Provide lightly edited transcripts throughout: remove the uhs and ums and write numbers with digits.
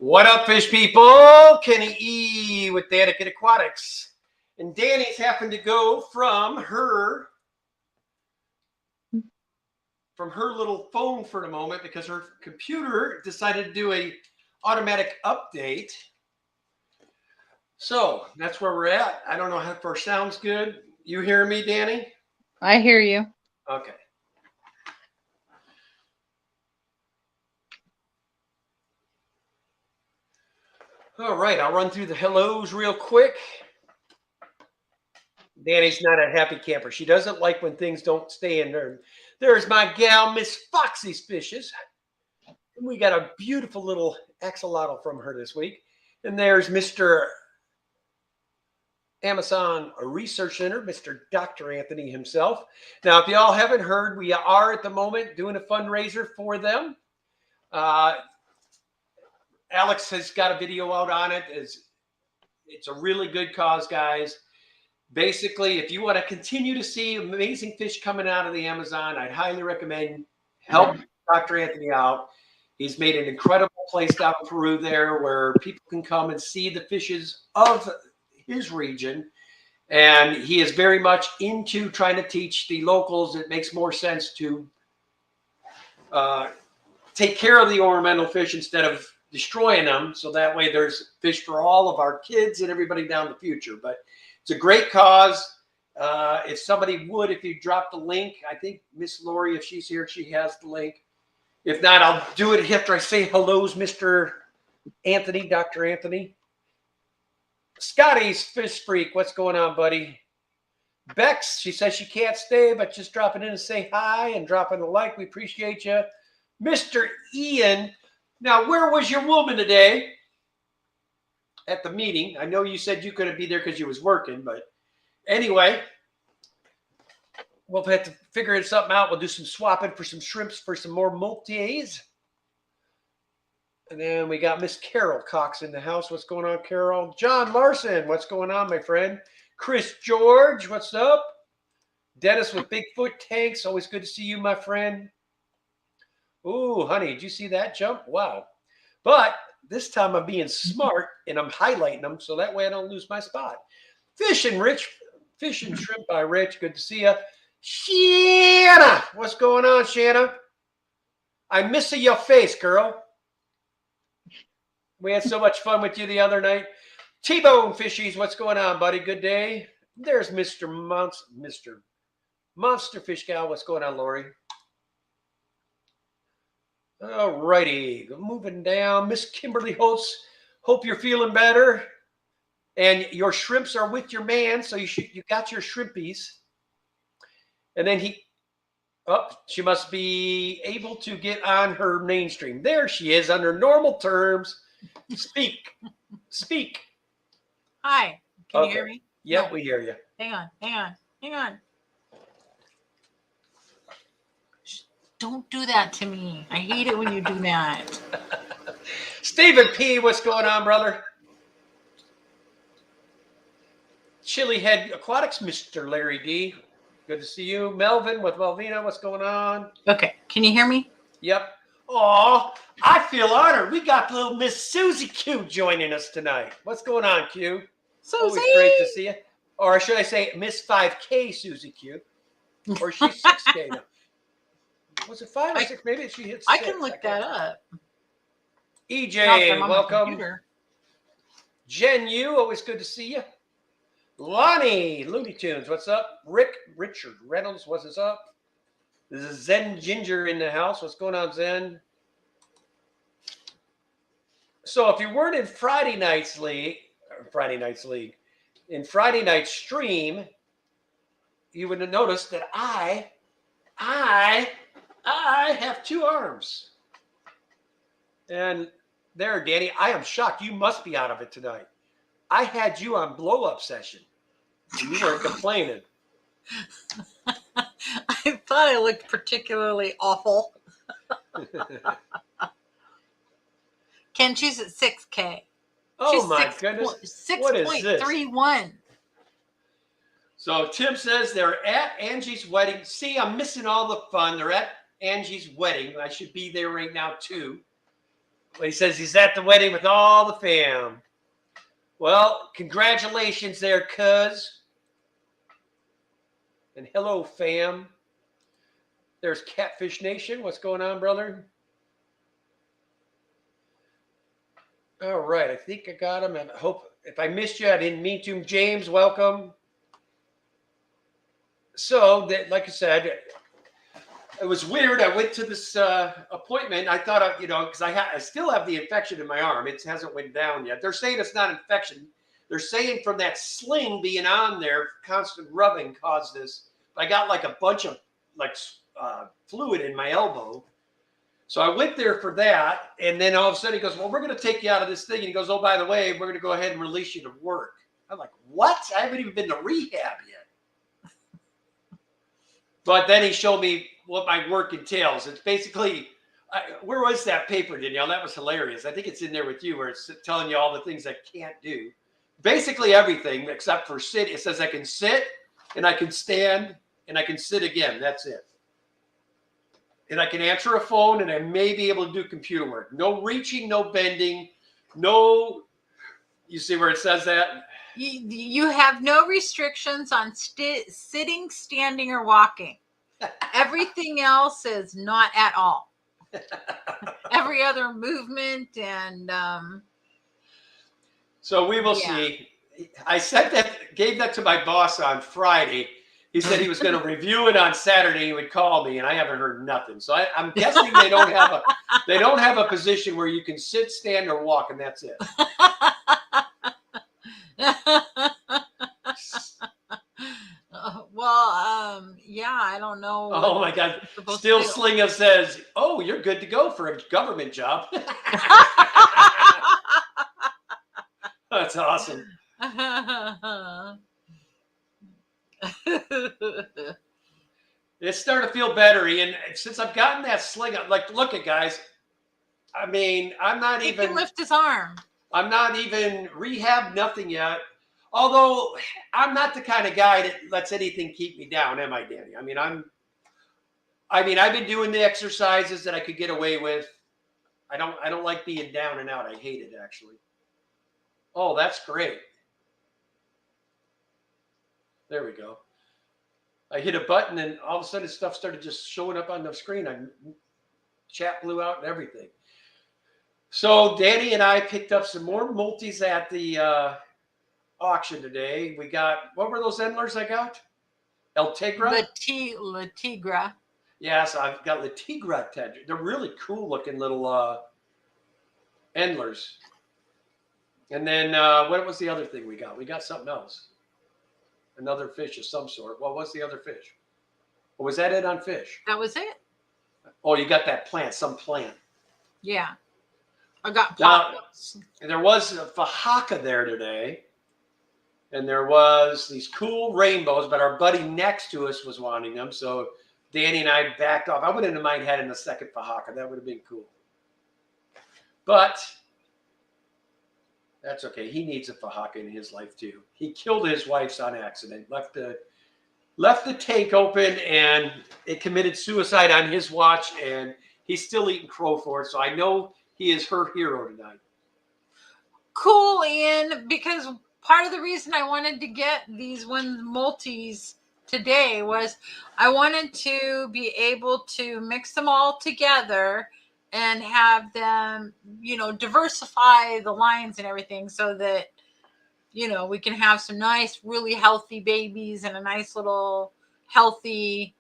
What up, fish people? Kenny E with Danica Aquatics. And Danny's happened to go from her little phone for the moment because her computer decided to do a automatic update. So that's where we're at. I don't know how far sounds good. You hear me, Danny? I hear you. Okay. All right, I'll run through the hellos real quick. Danny's not a happy camper. She doesn't like when things don't stay in there. There's my gal, Miss Foxy's Fishes. And we got a beautiful little axolotl from her this week. And there's Mr. Amazon Research Center, Mr. Dr. Anthony himself. Now, if y'all haven't heard, we are at the moment doing a fundraiser for them. Alex has got a video out on it. It's a really good cause, guys. Basically, if you want to continue to see amazing fish coming out of the Amazon, I'd highly recommend help Dr. Anthony out. He's made an incredible place down in Peru there where people can come and see the fishes of his region. And he is very much into trying to teach the locals. It makes more sense to take care of the ornamental fish instead of destroying them. So that way there's fish for all of our kids and everybody down the future. But it's a great cause. If somebody would, if you drop the link, I think Miss Lori, if she's here, she has the link. If not, I'll do it after I say hellos, Mr. Anthony, Dr. Anthony. Scotty's Fish Freak, what's going on, buddy? Bex, she says she can't stay, but just dropping in to say hi and dropping a like. We appreciate you. Mr. Ian, now where was your woman today? At the meeting. I know you said you couldn't be there because you was working, but anyway, we'll have to figure something out. We'll do some swapping for some shrimps for some more multis. And then we got Miss Carol Cox in the house. What's going on, Carol? John Larson, what's going on, my friend? Chris George, what's up? Dennis with Bigfoot Tanks, always good to see you, my friend. Ooh, honey, did you see that jump? Wow. But this time I'm being smart and I'm highlighting them so that way I don't lose my spot. Fish and Shrimp by Rich. Good to see you. Shanna, what's going on, Shanna? I'm missing your face, girl. We had so much fun with you the other night. T-Bone Fishies, what's going on, buddy? Good day. There's Mr. Monster Fish Gal. What's going on, Lori? All righty, moving down. Miss Kimberly Holtz, hope you're feeling better. And your shrimps are with your man, so you got your shrimpies. And then she must be able to get on her mainstream. There she is under normal terms. Speak. Hi, can you hear me? Yeah, no. We hear you. Hang on. Don't do that to me. I hate it when you do that. Stephen P., what's going on, brother? Chili Head Aquatics, Mr. Larry D. Good to see you. Melvin with Melvina, what's going on? Okay, can you hear me? Yep. Oh, I feel honored. We got little Miss Susie Q joining us tonight. What's going on, Q? Susie! Always great to see you. Or should I say Miss 5K Susie Q? Or she's 6K now. Was it 5 or 6? Maybe she hit 6. I can look that up. EJ, welcome. Jen Yu, always good to see you. Lonnie, Looney Tunes, what's up? Richard Reynolds, what's up? This is Zen Ginger in the house. What's going on, Zen? So if you weren't in Friday night's stream, you would have noticed that I have 2 arms. And there, Danny, I am shocked. You must be out of it tonight. I had you on blow-up session. And you weren't complaining. I thought I looked particularly awful. Ken, she's at 6K. Oh, my goodness. 6.31. So Tim says they're at Angie's wedding. See, I'm missing all the fun. They're at Angie's wedding. I should be there right now, too. Well, he says he's at the wedding with all the fam. Well, congratulations there, cuz. And hello, fam. There's Catfish Nation. What's going on, brother? All right. I think I got him. And I hope if I missed you, I didn't mean to. James, welcome. So, like I said, it was weird. I went to this appointment. I thought, because I still have the infection in my arm. It hasn't went down yet. They're saying it's not infection. They're saying from that sling being on there, constant rubbing caused this. I got like a bunch of fluid in my elbow. So I went there for that. And then all of a sudden he goes, well, we're going to take you out of this thing. And he goes, oh, by the way, we're going to go ahead and release you to work. I'm like, what? I haven't even been to rehab yet. But then he showed me what my work entails. It's basically, where was that paper, Danielle? That was hilarious. I think it's in there with you where it's telling you all the things I can't do. Basically everything except for sit. It says I can sit and I can stand and I can sit again. That's it. And I can answer a phone and I may be able to do computer work. No reaching, no bending, no, you see where it says that? You have no restrictions on sitting, standing, or walking. Everything else is not at all. Every other movement and so we will see. I gave that to my boss on Friday. He said he was going to review it on Saturday. He would call me, and I haven't heard nothing. So I'm guessing they don't have a position where you can sit, stand, or walk, and that's it. Yeah, I don't know. Oh my God! Still Slinga says, "Oh, you're good to go for a government job." That's awesome. It's starting to feel better, Ian. Since I've gotten that sling, look at guys. I mean, I'm not he can lift his arm. I'm not even rehab, nothing yet. Although I'm not the kind of guy that lets anything keep me down, am I, Danny? I mean, I've been doing the exercises that I could get away with. I don't like being down and out. I hate it, actually. Oh, that's great. There we go. I hit a button and all of a sudden stuff started just showing up on the screen. Chat blew out and everything. So Danny and I picked up some more multis at the auction today. We got, what were those Endlers I got? El Tigra? La Tigra. Yes, I've got La Tigra. They're really cool looking little Endlers. And then what was the other thing we got? We got something else. Another fish of some sort. What was the other fish? Or was that it on fish? That was it. Oh, you got that plant, some plant. Yeah. I got pockets. There was a Fahaka there today. And there was these cool rainbows, but our buddy next to us was wanting them. So Danny and I backed off. I wouldn't have mind having a second Fahaka. That would have been cool. But that's okay. He needs a Fahaka in his life too. He killed his wife on accident. Left the tank open and it committed suicide on his watch. And he's still eating crow for it. So I know he is her hero tonight. Cool, Ian. Because part of the reason I wanted to get these multis today was I wanted to be able to mix them all together and have them, diversify the lines and everything so that, we can have some nice, really healthy babies and a nice little healthy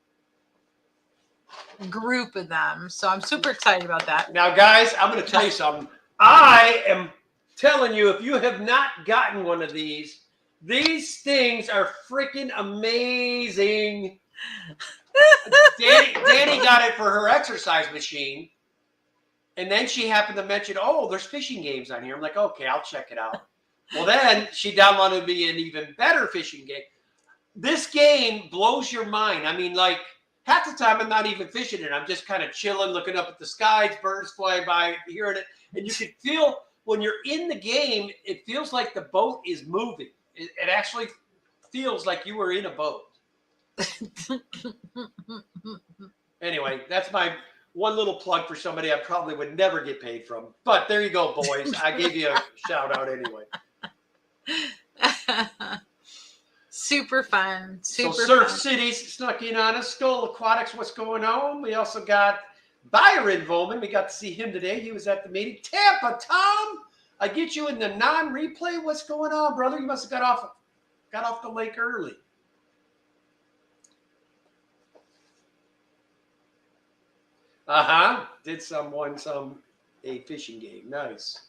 group of them. So I'm super excited about that. Now, guys, I'm going to tell you something. I am telling you, if you have not gotten one of these things are freaking amazing. Danny got it for her exercise machine. And then she happened to mention, oh, there's fishing games on here. I'm like, okay, I'll check it out. Well, then she downloaded me an even better fishing game. This game blows your mind. I mean, like, half the time I'm not even fishing it. I'm just kind of chilling, looking up at the skies, birds flying by, hearing it. And you can feel when you're in the game, it feels like the boat is moving. It actually feels like you were in a boat. Anyway, that's my one little plug for somebody I probably would never get paid from. But there you go, boys. I gave you a shout out anyway. Super fun. So Super Surf fun. Cities snuck in on us. Skull Aquatics, what's going on? We also got Byron Bowman. We got to see him today. He was at the meeting. Tampa Tom, I get you in the non-replay. What's going on, brother? You must have got off the lake early. Did a fishing game. Nice.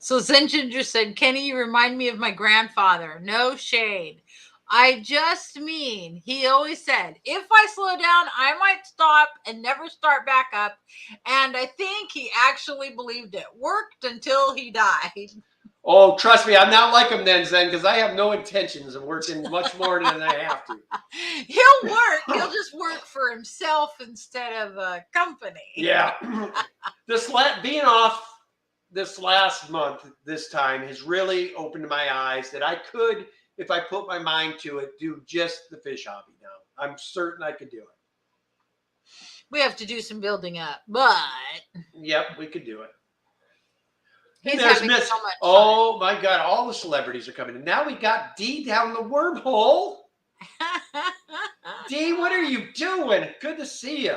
So Zen Ginger said, Kenny, you remind me of my grandfather. No shade. I just mean, he always said, if I slow down, I might stop and never start back up. And I think he actually believed it. Worked until he died. Oh, trust me, I'm not like him then, Zen, because I have no intentions of working much more than I have to. He'll work. He'll just work for himself instead of a company. Yeah. Being off this last month, this time, has really opened my eyes that I could, if I put my mind to it, do just the fish hobby now. I'm certain I could do it. We have to do some building up, but yep, we could do it. He's having so much fun. Oh my God, all the celebrities are coming in. Now we got D down the wormhole. D, what are you doing? Good to see you.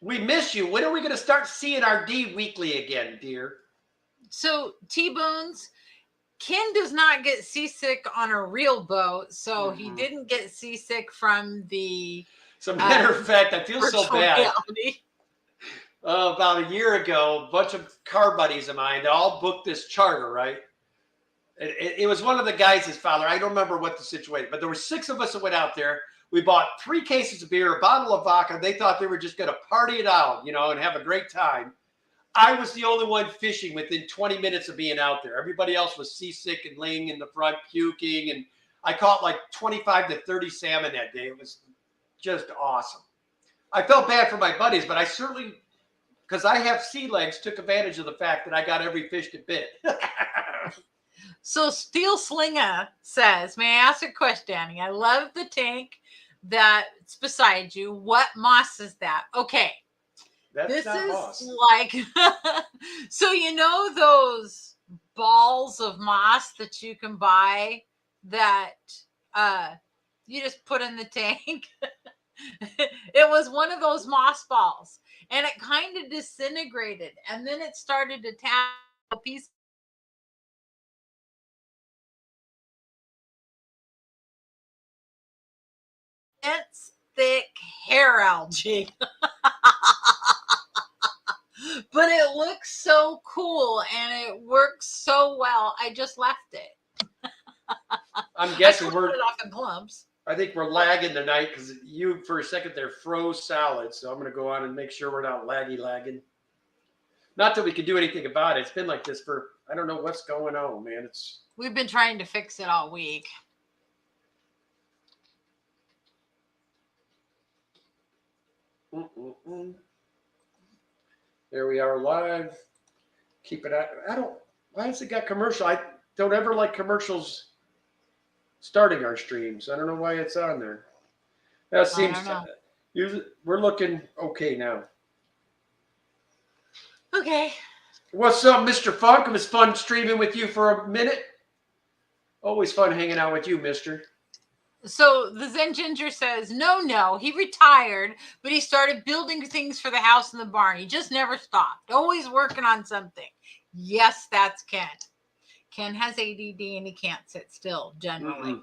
We miss you. When are we going to start seeing our D weekly again, dear? So, T-Bones, Ken does not get seasick on a real boat, so he didn't get seasick from the... As a matter of fact, I feel so bad. About a year ago, a bunch of car buddies of mine, they all booked this charter, right? It was one of the guys' father. I don't remember what the situation, but there were 6 of us that went out there. We bought 3 cases of beer, a bottle of vodka. They thought they were just going to party it out, and have a great time. I was the only one fishing within 20 minutes of being out there. Everybody else was seasick and laying in the front, puking. And I caught like 25 to 30 salmon that day. It was just awesome. I felt bad for my buddies, but I certainly, because I have sea legs, took advantage of the fact that I got every fish that bit. So Steel Slinger says, may I ask a question, Danny? I love the tank that's beside you. What moss is that? Okay. That's not moss. Like, so those balls of moss that you can buy that you just put in the tank? It was one of those moss balls, and it kind of disintegrated, and then it started to tap a piece. It's thick hair algae. But it looks so cool and it works so well. I just left it. I'm guessing we're it off in clumps. I think we're lagging tonight because you for a second there froze salad. So I'm going to go on and make sure we're not lagging. Not that we can do anything about it. It's been like this for, I don't know what's going on, man. We've been trying to fix it all week. There we are live. Keep it out. Why has it got commercial? I don't ever like commercials starting our streams. I don't know why it's on there. That seems we're looking okay now. Okay. What's up, Mr. Funk? It was fun streaming with you for a minute. Always fun hanging out with you, mister. So the Zen Ginger says, no, he retired, but he started building things for the house and the barn. He just never stopped, always working on something. Yes, that's Ken. Ken has ADD and he can't sit still generally.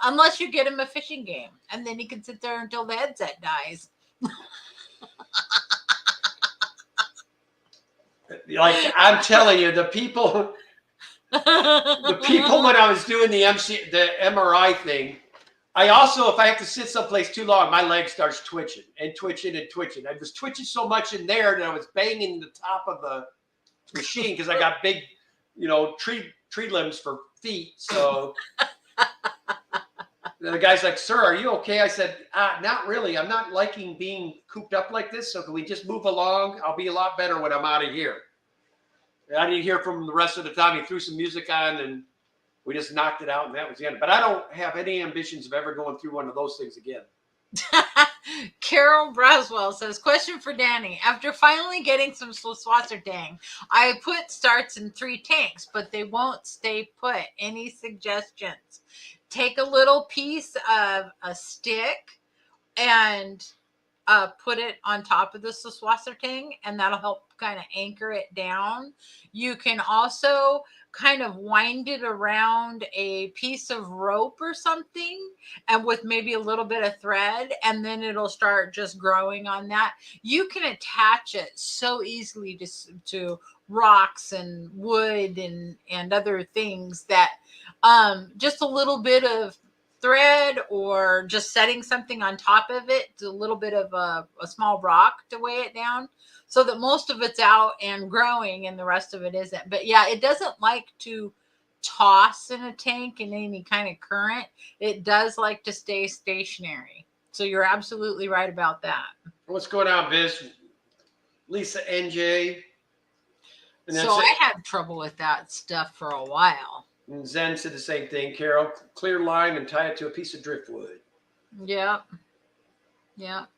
Unless you get him a fishing game, and then he can sit there until the headset dies. Like, I'm telling you, the people when I was doing the MRI thing, I also, if I have to sit someplace too long, my leg starts twitching. I was twitching so much in there that I was banging the top of the machine because I got big, tree limbs for feet. So the guy's like, sir, are you okay? I said, not really. I'm not liking being cooped up like this. So can we just move along? I'll be a lot better when I'm out of here. I didn't hear from him the rest of the time. He threw some music on and we just knocked it out, and that was the end. But I don't have any ambitions of ever going through one of those things again. Carol Braswell says, question for Danny. After finally getting some Swasser tang, I put starts in 3 tanks, but they won't stay put. Any suggestions? Take a little piece of a stick and put it on top of the Swasser tang, and that'll help kind of anchor it down. You can also kind of wind it around a piece of rope or something, and with maybe a little bit of thread, and then it'll start just growing on that. You can attach it so easily to rocks and wood and other things that just a little bit of thread or just setting something on top of it, a little bit of a small rock to weigh it down, so that most of it's out and growing and the rest of it isn't. But yeah, it doesn't like to toss in a tank in any kind of current. It does like to stay stationary. So you're absolutely right about that. What's going on, Biz? Lisa NJ. And so I had trouble with that stuff for a while. And Zen said the same thing, Carol. Clear line and tie it to a piece of driftwood. Yep. Yep.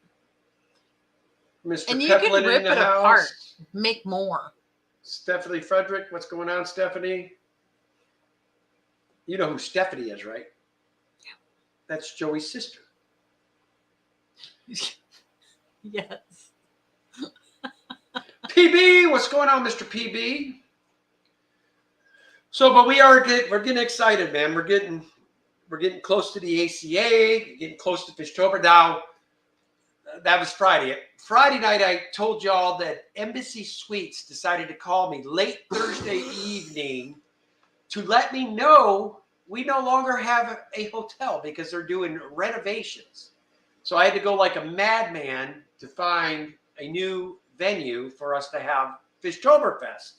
Mr. And you Peplin can rip in the it house. apart, make more. Stephanie Frederick, what's going on, Stephanie? You know who Stephanie is, right? Yeah. That's Joey's sister. Yes. PB, what's going on, Mr. PB? So, but we're getting excited, man. We're getting close to the ACA, getting close to Fishtober. Now, that was Friday. Friday night, I told y'all that Embassy Suites decided to call me late Thursday evening to let me know we no longer have a hotel because they're doing renovations. So I had to go like a madman to find a new venue for us to have Fishtoberfest.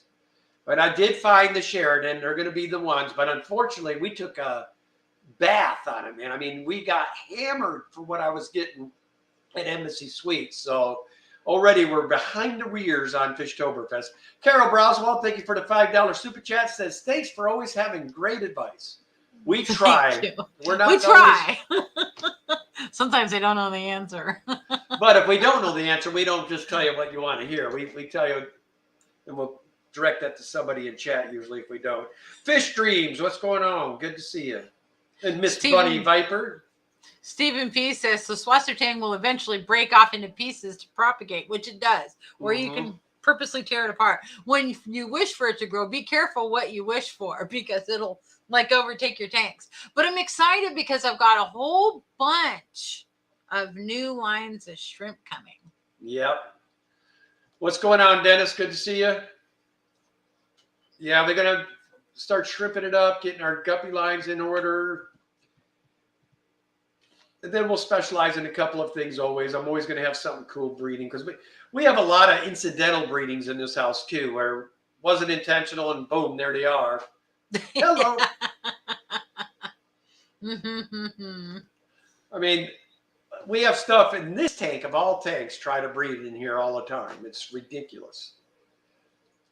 But I did find the Sheraton. They're going to be the ones. But unfortunately, we took a bath on it, man. I mean, we got hammered for what I was getting at Embassy Suites. So already we're behind the rears on Fishtoberfest. Carol Broswell, thank you for the $5 super chat. Says, thanks for always having great advice. We try. We're not. We try. Sometimes I don't know the answer. But if we don't know the answer, we don't just tell you what you want to hear. We tell you, and we'll direct that to somebody in chat usually if we don't. Fish Dreams, what's going on? Good to see you. And Miss Bunny Viper. Stephen P says, so Swasser tang will eventually break off into pieces to propagate, which it does. Or you can purposely tear it apart. When you wish for it to grow, be careful what you wish for because it'll like overtake your tanks. But I'm excited because I've got a whole bunch of new lines of shrimp coming. Yep. What's going on, Dennis? Good to see you. Yeah, we're going to start shrimping it up, getting our guppy lines in order. And then we'll specialize in a couple of things always. I'm always going to have something cool breeding because we have a lot of incidental breedings in this house too, where it wasn't intentional and boom, there they are. Hello. I mean, we have stuff in this tank of all tanks try to breed in here all the time. It's ridiculous.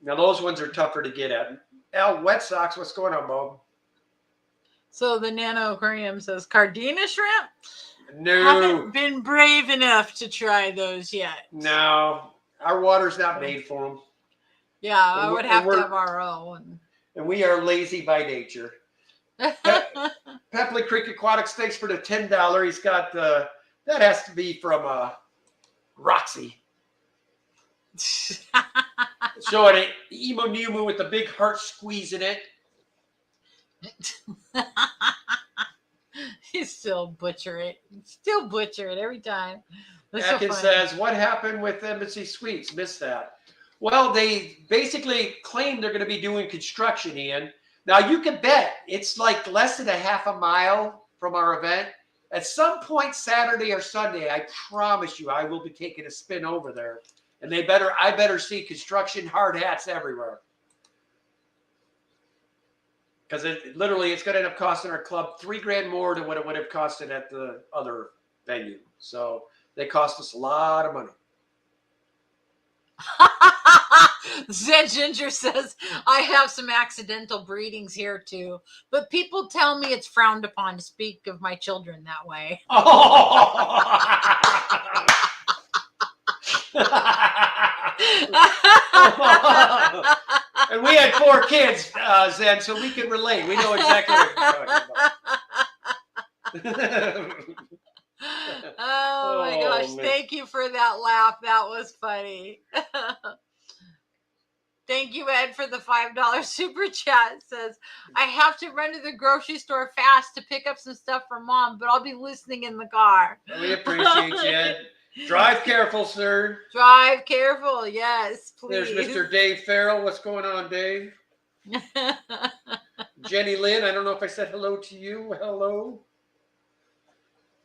Now, those ones are tougher to get at. Al, Wet Sox, what's going on, Bob? So the Nano Aquarium says, Cardina shrimp? No. Haven't been brave enough to try those yet. No. Our water's not made for them. Yeah, I would have to have our own. And we are lazy by nature. Pepley Creek Aquatics, thanks for the $10. He's got that has to be from Roxy. Showing it, Emo Numu with the big heart squeezing it. You still butcher it. Every time. Atkins says, what happened with Embassy Suites? Missed that. Well, they basically claim they're going to be doing construction, Ian. Now, you can bet it's like less than a half a mile from our event. At some point Saturday or Sunday, I promise you, I will be taking a spin over there. And I better see construction hard hats everywhere. Because it's going to end up costing our club $3,000 more than what it would have costed at the other venue. So they cost us a lot of money. Zed Ginger says, I have some accidental breedings here too, but people tell me it's frowned upon to speak of my children that way. And we had 4 kids, Zen, so we can relate. We know exactly what you're talking about. Oh my gosh. man. Thank you for that laugh. That was funny. Thank you, Ed, for the $5 super chat. It says, I have to run to the grocery store fast to pick up some stuff for Mom, but I'll be listening in the car. We appreciate you, Ed. Drive careful, sir. Drive careful. Yes, please. There's Mr. Dave Farrell. What's going on, Dave? Jenny Lynn, I don't know if I said hello to you. Hello.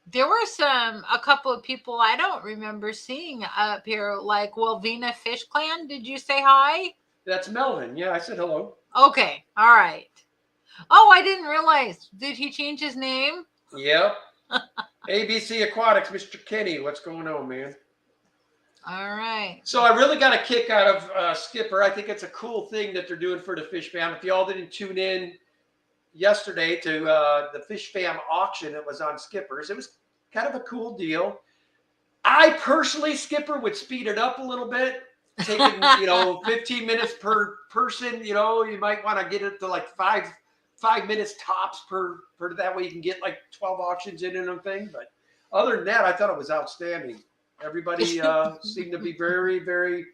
There were a couple of people I don't remember seeing up here, like Welvina Fish Clan. Did you say hi? That's Melvin. Yeah, I said hello. Okay. All right. Oh, I didn't realize. Did he change his name? Yep. ABC Aquatics, Mr. Kenny. What's going on, man? All right. So I really got a kick out of Skipper. I think it's a cool thing that they're doing for the Fish Fam. If y'all didn't tune in yesterday to the Fish Fam auction that was on Skipper's, it was kind of a cool deal. I personally, Skipper, would speed it up a little bit, taking 15 minutes per person. You might want to get it to like 5 minutes tops per. That way you can get like 12 auctions in and thing. But other than that, I thought it was outstanding. Everybody seemed to be very, very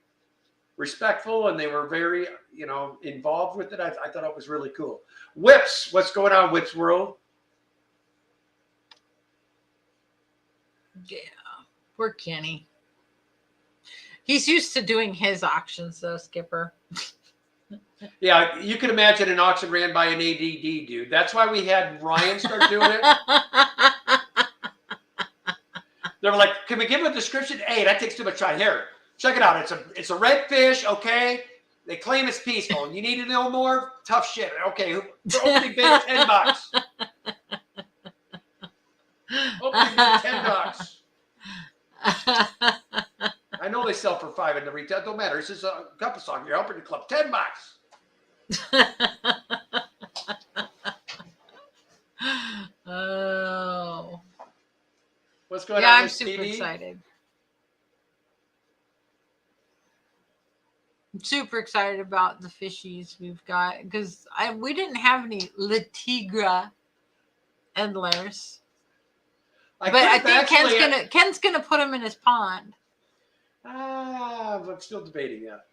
respectful, and they were very, involved with it. I thought it was really cool. Whips, what's going on, Whips World? Yeah, poor Kenny. He's used to doing his auctions, though, Skipper. Yeah, you can imagine an auction ran by an ADD dude. That's why we had Ryan start doing it. They were like, "Can we give him a description?" Hey, that takes too much time. Here, check it out. It's a red fish. Okay, they claim it's peaceful. You need to know more? Tough shit. Okay, opening bid $10. Opening bid $10. I know they sell for $5 in the retail. Don't matter. This is a couple song. You're opening the club $10. Oh. What's going on? Yeah, I'm super excited. I'm super excited about the fishies we've got because we didn't have any Le Tigre endlers. But I think Ken's gonna put them in his pond. I'm still debating that.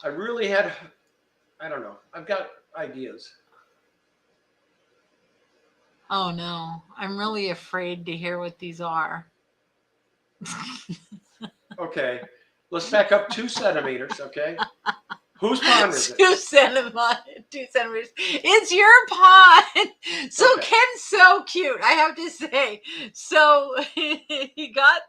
I don't know. I've got ideas. Oh no, I'm really afraid to hear what these are. Okay, let's back up 2 centimeters. Okay, whose pond is it? 2 centimeters. It's your pond. So Okay. Ken's so cute, I have to say. So he got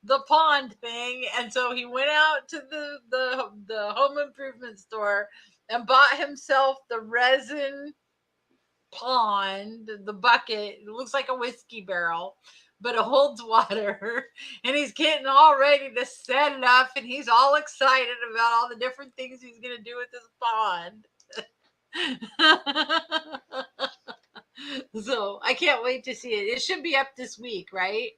the pond thing, and so he went out to the home improvement store and bought himself the resin pond, the bucket. It looks like a whiskey barrel, but it holds water, and he's getting all ready to set it up, and he's all excited about all the different things he's gonna do with this pond. So I can't wait to see it. It should be up this week, right,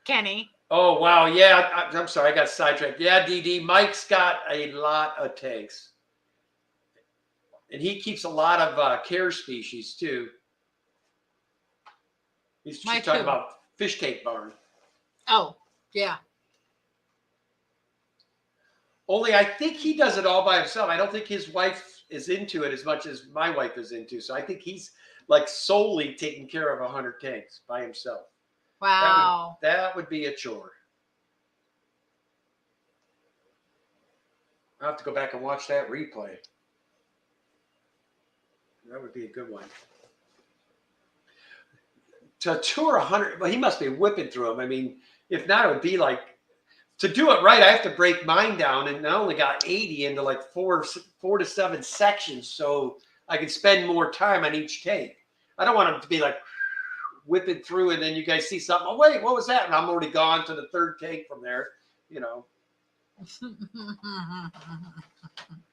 Kenny? Oh wow, yeah. I'm sorry, I got sidetracked. Yeah, DD. Mike's got a lot of tanks. And he keeps a lot of care species, too. He's talking about Fish Cake Barn. Oh, yeah. Only I think he does it all by himself. I don't think his wife is into it as much as my wife is into. So I think he's like solely taking care of 100 tanks by himself. Wow. That would be a chore. I'll have to go back and watch that replay. That would be a good one. To tour 100, well, he must be whipping through them. I mean, if not, it would be like, to do it right, I have to break mine down, and I only got 80 into like 4 to 7 sections, so I can spend more time on each take. I don't want it to be like whipping through, and then you guys see something. Oh, wait, what was that? And I'm already gone to the 3rd take from there. you know.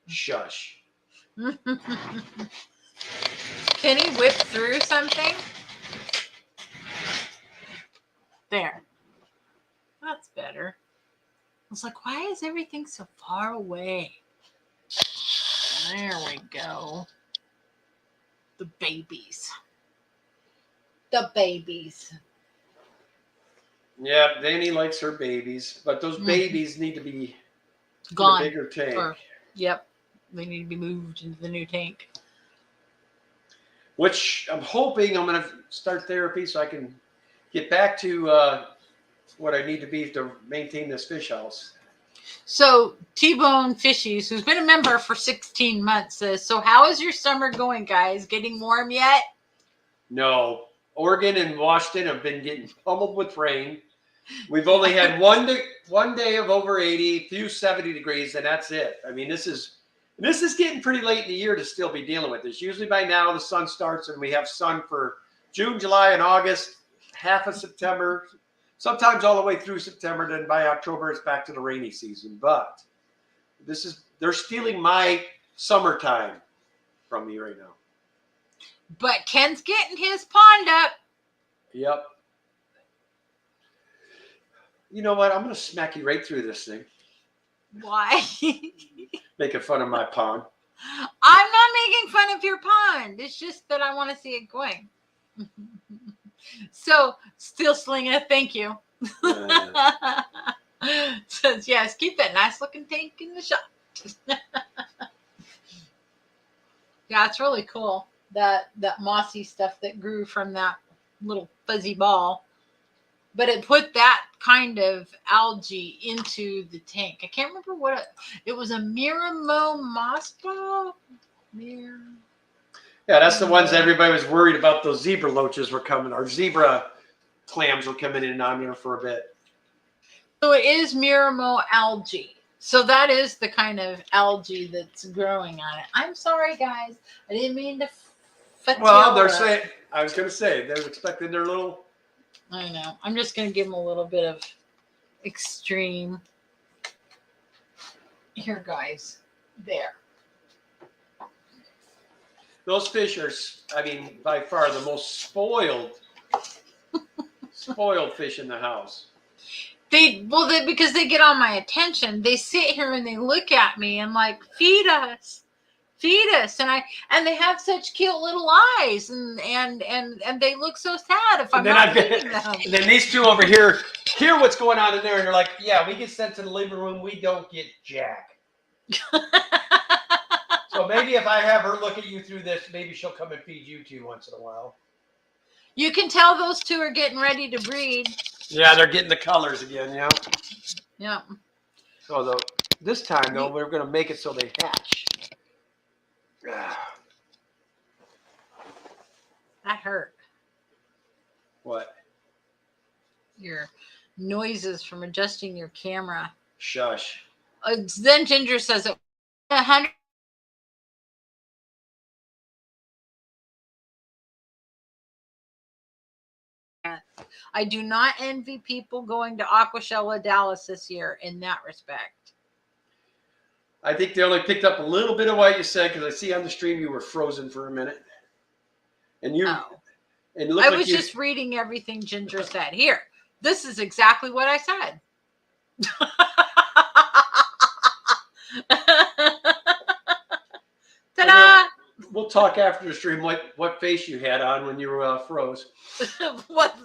Shush. Can he whip through something? There. That's better. I was like, why is everything so far away? There we go. The babies. The babies. Yeah, Danny likes her babies, but those babies need to be Gone. in a bigger tank. Yep. They need to be moved into the new tank. Which I'm hoping I'm going to start therapy so I can get back to what I need to be to maintain this fish house. So T-Bone Fishies, who's been a member for 16 months, says, so how is your summer going, guys? Getting warm yet? No. Oregon and Washington have been getting pummeled with rain. We've only had one day of over 80, few 70 degrees, and that's it. I mean, this is getting pretty late in the year to still be dealing with this. Usually by now the sun starts and we have sun for June, July, and August, half of September, sometimes all the way through September. Then by October it's back to the rainy season. But they're stealing my summertime from me right now. But Ken's getting his pond up. Yep. You know what? I'm going to smack you right through this thing. Why? Making fun of my pond. I'm not making fun of your pond. It's just that I want to see it going. So, still slinging, thank you. Says, yes, keep that nice looking tank in the shop. Yeah, it's really cool. That mossy stuff that grew from that little fuzzy ball. But it put that kind of algae into the tank. I can't remember what it was. A Miramo moss ball? Yeah, that's the ones everybody was worried about. Those zebra loaches were coming, or zebra clams were coming in on there for a bit. So it is Miramo algae. So that is the kind of algae that's growing on it. I'm sorry, guys. I didn't mean to. Well, they're saying. I was going to say they're expecting their little. I know. I'm just going to give them a little bit of extreme. Here, guys. There. Those fish are, I mean, by far the most spoiled fish in the house. Because they get on my attention. They sit here and they look at me and like, feed us, and they have such cute little eyes, and they look so sad if I'm not feeding them. And then these two over here hear what's going on in there, and they're like, "Yeah, we get sent to the living room. We don't get jack." So maybe if I have her look at you through this, maybe she'll come and feed you two once in a while. You can tell those two are getting ready to breed. Yeah, they're getting the colors again. Yeah. Yeah. So this time though, we're going to make it so they hatch. That hurt. What? Your noises from adjusting your camera. Shush. Then Ginger says it 100. I do not envy people going to Aquashella Dallas this year in that respect. I think they only picked up a little bit of what you said because I see on the stream you were frozen for a minute. And you and I was just reading everything Ginger said. Here, this is exactly what I said. Ta-da! We'll talk after the stream what face you had on when you were froze. What?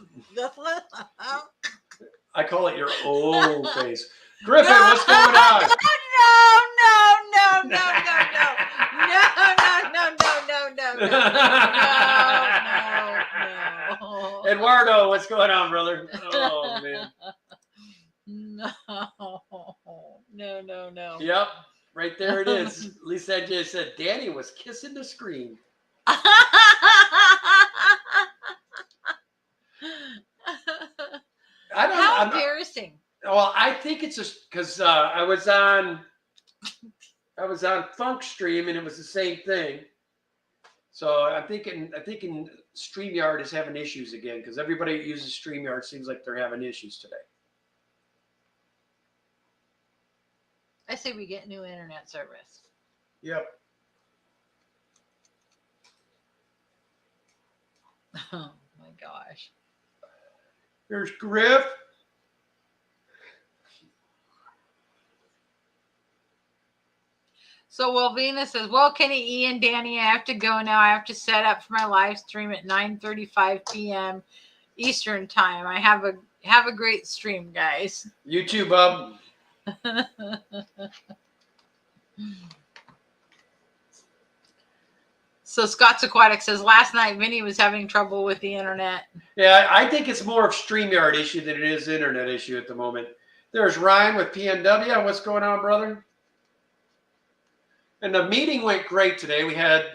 I call it your old face. Griffin, what's going on? No. Eduardo, what's going on, brother? Oh, man. No. Yep, right there it is. At least I just said Danny was kissing the screen. How embarrassing. Well, I think it's just because I was on Funk Stream and it was the same thing. So I'm thinking StreamYard is having issues again because everybody that uses StreamYard seems like they're having issues today. I say we get new internet service. Yep. Oh my gosh. There's Griff. So Wilvina says, well, Kenny, Ian, Danny, I have to go now. I have to set up for my live stream at 9:35 p.m. Eastern time. I have a great stream, guys. You too, bub. So Scott's Aquatic says, last night Vinny was having trouble with the internet. Yeah, I think it's more of StreamYard issue than it is internet issue at the moment. There's Ryan with PNW. What's going on, brother? And the meeting went great today. We had,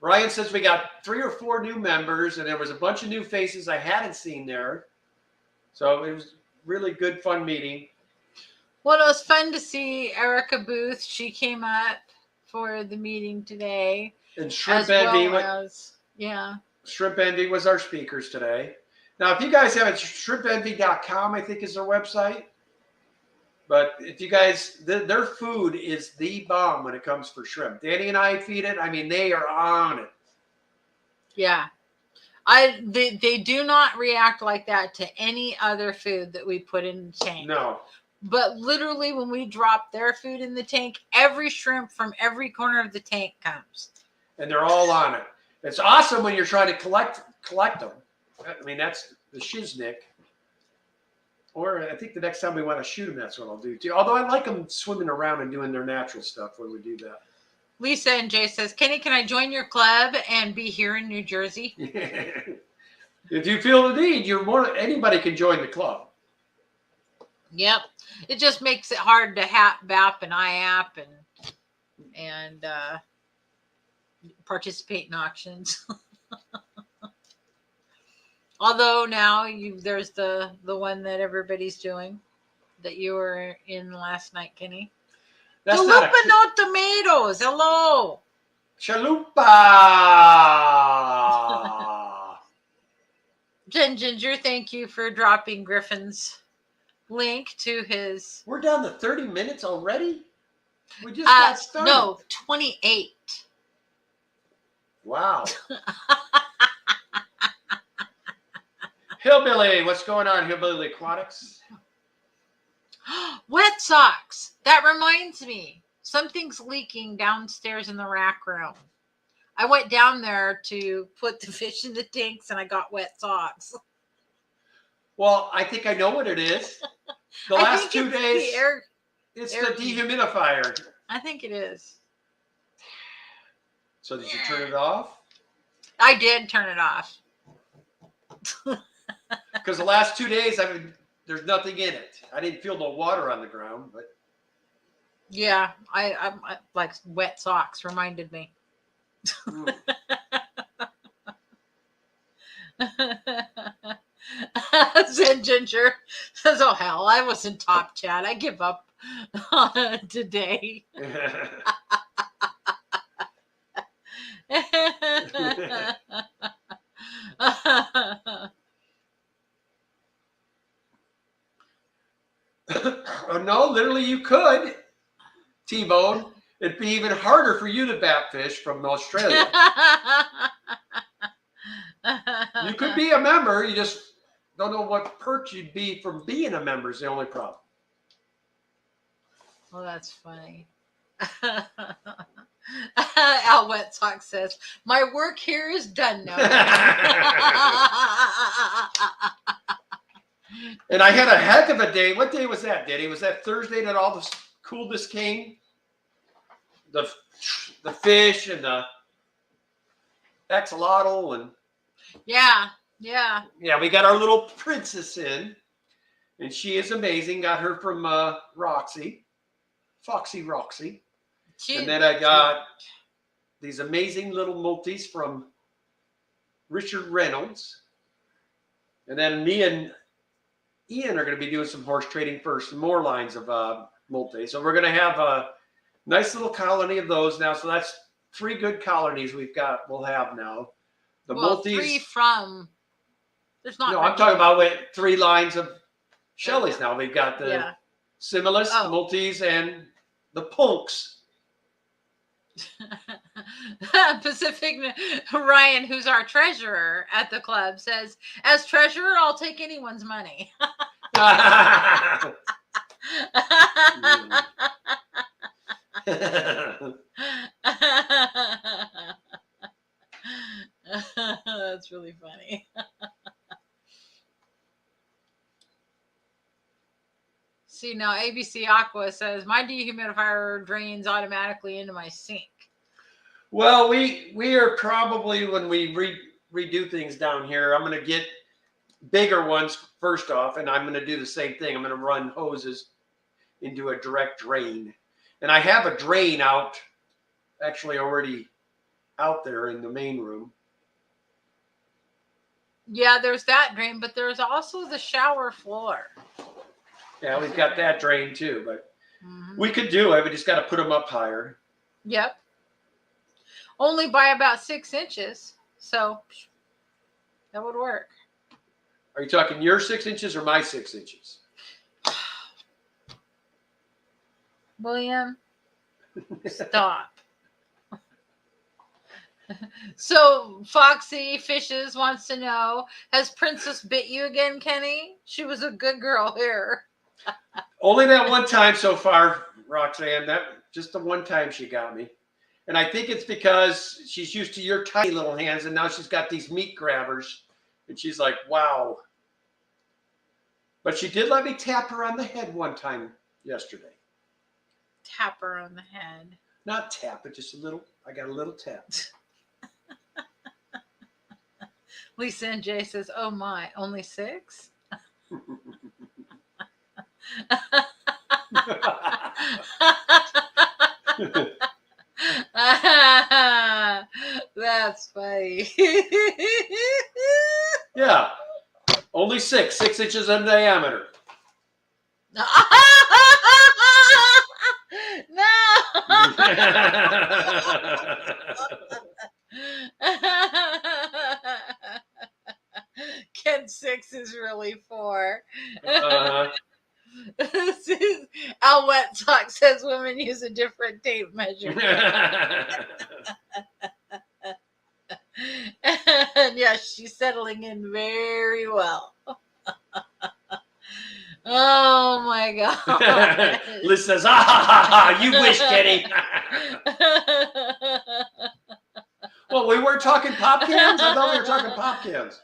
Ryan says we got 3 or 4 new members, and there was a bunch of new faces I hadn't seen there. So it was really good, fun meeting. Well, it was fun to see Erica Booth. She came up for the meeting today. And Shrimp as Envy, well as, yeah. Shrimp Envy was our speakers today. Now, if you guys have it, shrimpenvy.com, I think is their website. But if you guys, their food is the bomb when it comes for shrimp. Danny and I feed it. I mean, they are on it. Yeah. They do not react like that to any other food that we put in the tank. No. But literally when we drop their food in the tank, every shrimp from every corner of the tank comes. And they're all on it. It's awesome when you're trying to collect them. I mean, that's the shiznick. Or I think the next time we want to shoot them, that's what I'll do too. Although I like them swimming around and doing their natural stuff when we do that. Lisa and Jay says, Kenny, can I join your club and be here in New Jersey? If you feel the need, anybody can join the club. Yep. It just makes it hard to BAP and IAP and participate in auctions. Although now there's the one that everybody's doing that you were in last night, Kenny. That's Chalupa no tomatoes. Hello. Chalupa. Jen Ginger, thank you for dropping Griffin's link to his. We're down to 30 minutes already? We just got started. No, 28. Wow. Hillbilly, what's going on, Hillbilly Aquatics? Wet socks. That reminds me. Something's leaking downstairs in the rack room. I went down there to put the fish in the tanks and I got wet socks. Well, I think I know what it is. The last 2 days, it's the dehumidifier. I think it is. So did you turn it off? I did turn it off. Because the last 2 days, there's nothing in it. I didn't feel no water on the ground, but yeah, I like wet socks reminded me. Zen Ginger says, "Oh hell, I was in top chat. I give up today." Oh, no, literally you could, T-Bone. It'd be even harder for you to bat fish from Australia. You could be a member. You just don't know what perk you'd be from being a member is the only problem. Well, that's funny. Al Wet Sox says, my work here is done now. And I had a heck of a day. What day was that, Diddy? Was that Thursday that all the coolness came? The fish and the axolotl and yeah. Yeah, we got our little princess in, and she is amazing. Got her from Roxy, Foxy Roxy. And then I got these amazing little multis from Richard Reynolds. And then me and Ian are going to be doing some horse trading for some more lines of multis. So we're going to have a nice little colony of those now. So that's 3 good colonies we'll have now. The multis. 3 from. There's not. No, I'm talking about 3 lines of Shelley's now. We've got the Similis, the Oh. Maltese, and the Punks. Pacific Ryan, who's our treasurer at the club, says, "As treasurer, I'll take anyone's money." That's really funny. See, now ABC Aqua says my dehumidifier drains automatically into my sink. Well, we are probably, when we redo things down here, I'm going to get bigger ones first off, and I'm going to do the same thing. I'm going to run hoses into a direct drain. And I have a drain out, actually already out there in the main room. Yeah, there's that drain, but there's also the shower floor. Yeah, we've got that drain too, but we could do it. We just got to put them up higher. Yep. Only by about 6 inches, so that would work. Are you talking your 6 inches or my 6 inches? William, stop. So Foxy Fishes wants to know, has Princess bit you again, Kenny? She was a good girl here. Only that one time so far, Roxanne. That just the one time she got me. And I think it's because she's used to your tiny little hands, and now she's got these meat grabbers. And she's like, wow. But she did let me tap her on the head one time yesterday. Tap her on the head. Not tap, but just a little. I got a little tap. Lisa and Jay says, oh my, only 6? That's funny. Yeah. Only 6 inches in diameter. No. Ken 6 is really 4. Al Wet Sock says women use a different tape measure. And yes, she's settling in very well. Oh my God. Liz says, ah, ha, ha, ha, you wish, Kenny. Well, we weren't talking pop cans? I thought we were talking pop cans.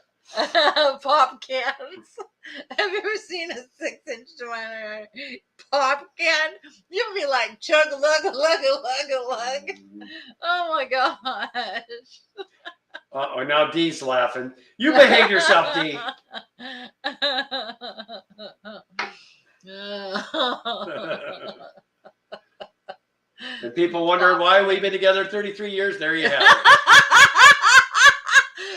Pop cans. Have you ever seen a 6-inch diameter pop can? You'd be like, chug a lug a lug a lug a lug. Oh my gosh. Uh-oh, now Dee's laughing. You behave yourself, Dee. And people wonder why we've been together 33 years. There you have it.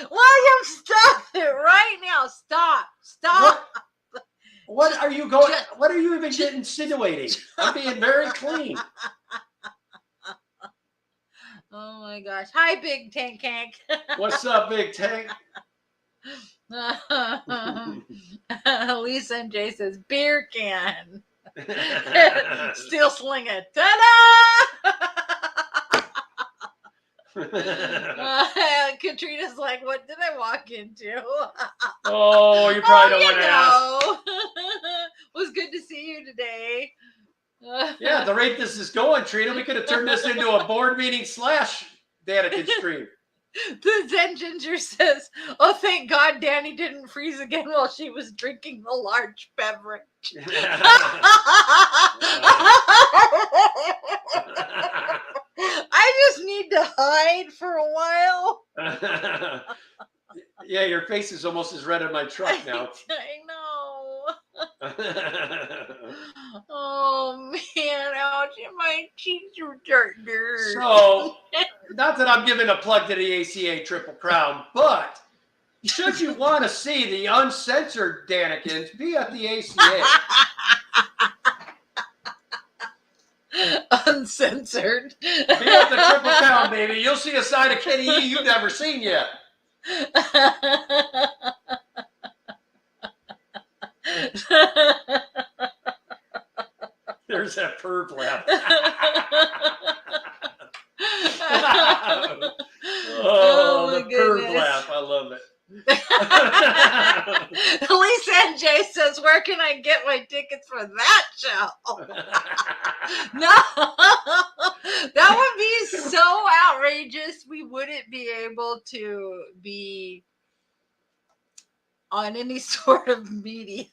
William, stop it right now. Stop. What are you going? What are you even insinuating? I'm being very clean. Oh my gosh. Hi, Big Tank Hank. What's up, Big Tank? Lisa and Jay says beer can. Still slinging. Ta-da! Katrina's like, what did I walk into? Oh, you probably don't want to ask. It was good to see you today. Yeah, the rate this is going, Trina, we could have turned this into a board meeting / Daniken stream. The Zen Ginger says, oh, thank God Danny didn't freeze again while she was drinking the large beverage. I just need to hide for a while. Yeah, your face is almost as red as my truck now. I know. Oh man, ouch, my cheeks are dirty. So, not that I'm giving a plug to the ACA Triple Crown, but should you want to see the uncensored Danikins, be at the ACA. Uncensored. Be at the Triple Crown, baby. You'll see a side of Kenny E you've never seen yet. Where's that perv laugh? Oh, my the perv goodness. laugh. I love it. Lisa and Jay says, where can I get my tickets for that show? No, that would be so outrageous. We wouldn't be able to be on any sort of media.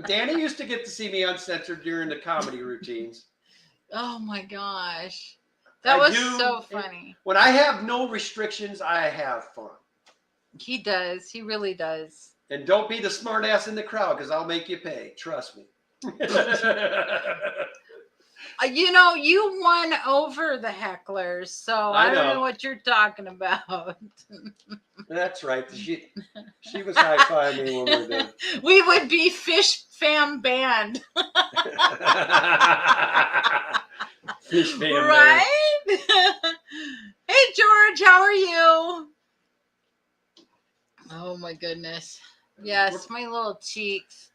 Danny used to get to see me uncensored during the comedy routines. Oh my gosh. That was so funny. When I have no restrictions, I have fun. He does. He really does. And don't be the smart ass in the crowd because I'll make you pay. Trust me. You know, you won over the hecklers, so I don't know what you're talking about. That's right. She was high-fiving me when we were done. We would be Fish Fam Band. Fish Fam Band. Right? Hey, George, how are you? Oh, my goodness. Yes, my little cheeks.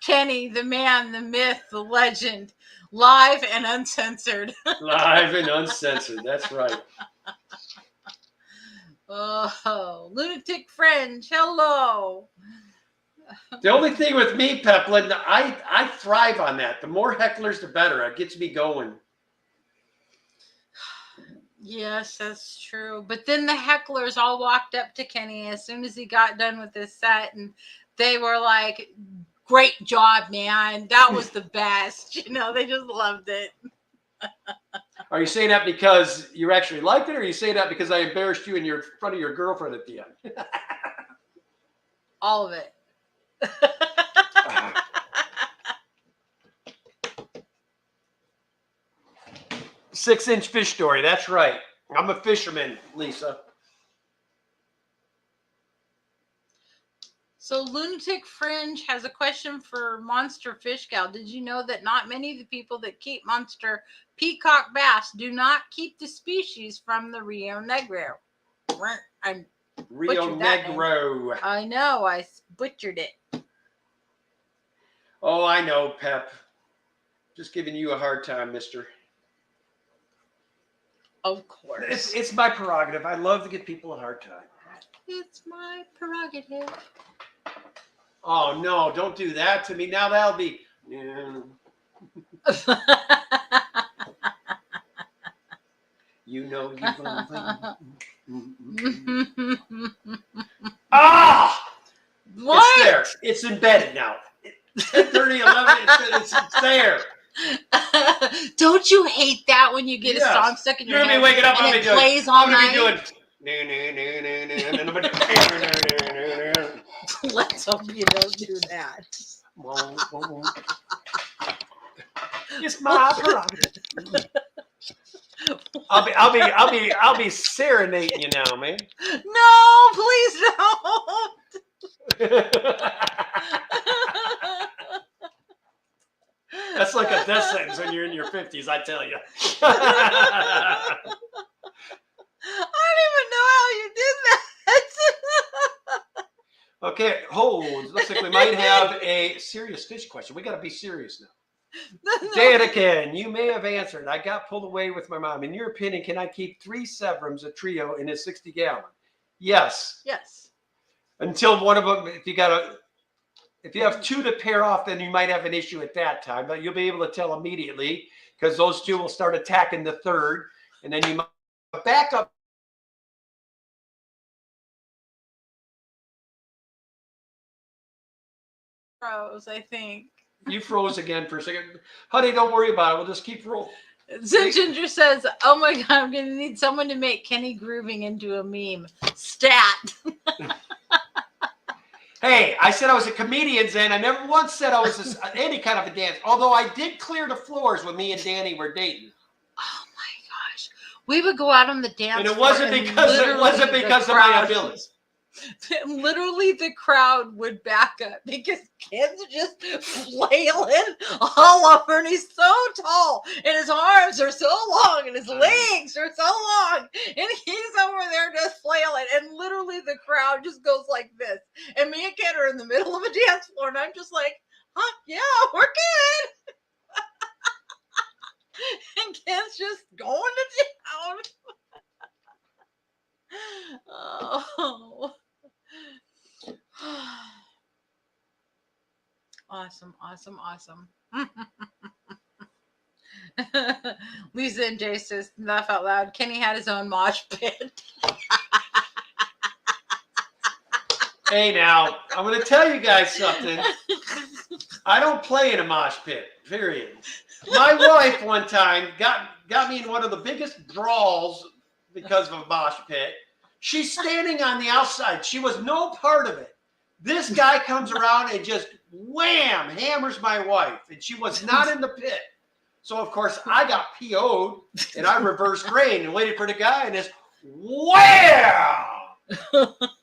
Kenny, the man, the myth, the legend, live and uncensored. Live and uncensored. That's right. Oh, Lunatic Fringe, hello. The only thing with me, Peplin, I thrive on that. The more hecklers, the better. It gets me going. Yes, that's true. But then the hecklers all walked up to Kenny as soon as he got done with his set, and they were like, great job, man. That was the best. You know, they just loved it. Are you saying that because you actually liked it, or are you saying that because I embarrassed you in front of your girlfriend at the end? All of it. 6-inch fish story. That's right. I'm a fisherman, Lisa. So Lunatic Fringe has a question for Monster Fish Gal. Did you know that not many of the people that keep monster peacock bass do not keep the species from the Rio Negro? Rio Negro. I know. I butchered it. Oh, I know, Pep. Just giving you a hard time, mister. Of course. It's my prerogative. I love to give people a hard time. It's my prerogative. Oh, no, don't do that to me. Now that'll be... You know you Ah! What? It's there. It's embedded now. 10:30, 11, it's there. Don't you hate that when you get a song stuck in your head? You're going to be waking up and it plays all night? Let's hope you don't do that. It's my prerogative. I'll be serenading you now, man. No, please don't. That's like a death sentence when you're in your 50s, I tell you. I don't even know how you did that. Okay, looks like we might have a serious fish question. We got to be serious now. Daniken, you may have answered. I got pulled away with my mom. In your opinion, can I keep 3 Severums, a trio, in a 60-gallon? Yes. Yes. Until one of them, if you have 2 to pair off, then you might have an issue at that time. But you'll be able to tell immediately because those 2 will start attacking the third, and then you might back up. Froze, I think. You froze again for a second. Honey, don't worry about it. We'll just keep rolling. Ginger says, oh my God, I'm going to need someone to make Kenny grooving into a meme. Stat. Hey, I said I was a comedian, Zen. I never once said I was any kind of a dancer. Although I did clear the floors when me and Danny were dating. Oh my gosh. We would go out on the dance floor. And it wasn't because of my abilities. Literally, the crowd would back up because Ken's just flailing all over, and he's so tall, and his arms are so long, and his legs are so long, and he's over there just flailing, and literally the crowd just goes like this. And me and Ken are in the middle of a dance floor, and I'm just like, huh, yeah, we're good. just going to town. Oh. Awesome. Lisa and Jay says, laugh out loud. Kenny had his own mosh pit. Hey, now, I'm going to tell you guys something. I don't play in a mosh pit, period. My wife one time got me in one of the biggest brawls because of a mosh pit. She's standing on the outside. She was no part of it. This guy comes around and just wham, hammers my wife. And she was not in the pit. So, of course, I got PO'd and I reversed grain and waited for the guy and just wham!